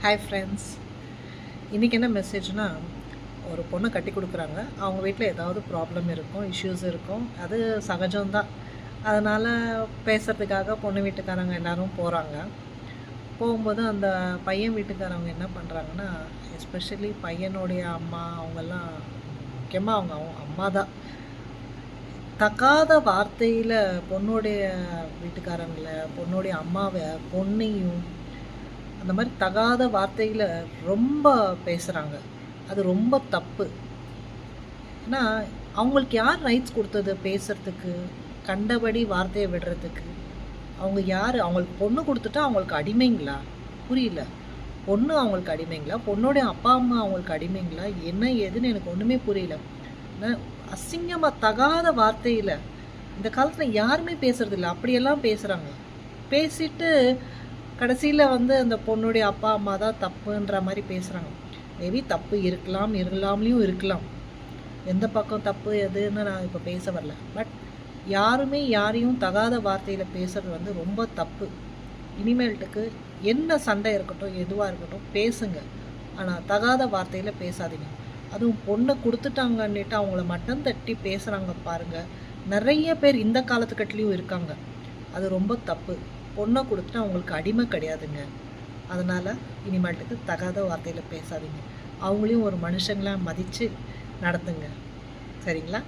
Hi friends. இன்றைக்கி என்ன மெசேஜ்னா, ஒரு பொண்ணை கட்டி கொடுக்குறாங்க. அவங்க வீட்டில் ஏதாவது ப்ராப்ளம் இருக்கும், இஷ்யூஸ் இருக்கும். அது சகஜம்தான். அதனால் பேசுகிறதுக்காக பொண்ணு வீட்டுக்காரங்க எல்லோரும் போகிறாங்க. போகும்போது அந்த பையன் வீட்டுக்காரவங்க என்ன பண்ணுறாங்கன்னா, எஸ்பெஷலி பையனுடைய அம்மா அவங்கெல்லாம், முக்கியமாக அவங்க அம்மா தான் தகாத வார்த்தையில் பொண்ணுடைய வீட்டுக்காரங்களை, பொண்ணுடைய அம்மாவை, பொண்ணையும் அந்த மாதிரி தகாத வார்த்தையில் ரொம்ப பேசுகிறாங்க. அது ரொம்ப தப்பு. ஏன்னா அவங்களுக்கு யார் ரைட்ஸ் கொடுத்தது பேசுகிறதுக்கு, கண்டபடி வார்த்தையை விடுறதுக்கு? அவங்க யார்? அவங்களுக்கு பொண்ணு கொடுத்துட்டா அவங்களுக்கு அடிமைங்களா? புரியல. பொண்ணு அவங்களுக்கு அடிமைங்களா? பொண்ணுடைய அப்பா அம்மா அவங்களுக்கு அடிமைங்களா? என்ன ஏதுன்னு எனக்கு ஒன்றுமே புரியல. அசிங்கமாக தகாத வார்த்தையில் இந்த காலத்தில் யாருமே பேசுறதில்ல. அப்படியெல்லாம் பேசுகிறாங்க. பேசிட்டு கடைசியில் அந்த பொண்ணுடைய அப்பா அம்மா தான் தப்புன்ற மாதிரி பேசுகிறாங்க. மேபி தப்பு இருக்கலாம்லையும் இருக்கலாம். எந்த பக்கம் தப்பு எதுன்னு நான் இப்போ பேச வரல. பட் யாருமே யாரையும் தகாத வார்த்தையில் பேசுகிறது ரொம்ப தப்பு. இனிமேல்ட்டுக்கு என்ன சண்டை இருக்கட்டும், எதுவாக இருக்கட்டும் பேசுங்க. ஆனால் தகாத வார்த்தையில் பேசாதீங்க. அதுவும் பொண்ணை கொடுத்துட்டாங்கன்னுட்டு அவங்கள மட்டம் தட்டி பேசுகிறாங்க பாருங்கள். நிறைய பேர் இந்த காலத்துக்கட்லேயும் இருக்காங்க. அது ரொம்ப தப்பு. பொண்ணை கொடுத்துட்டு அவங்களுக்கு அடிமை கிடையாதுங்க. அதனால் இனிமேட்டுக்கு தகாத வார்த்தையில் பேசாதீங்க. அவங்களையும் ஒரு மனுஷங்களாக மதித்து நடத்துங்க. சரிங்களா?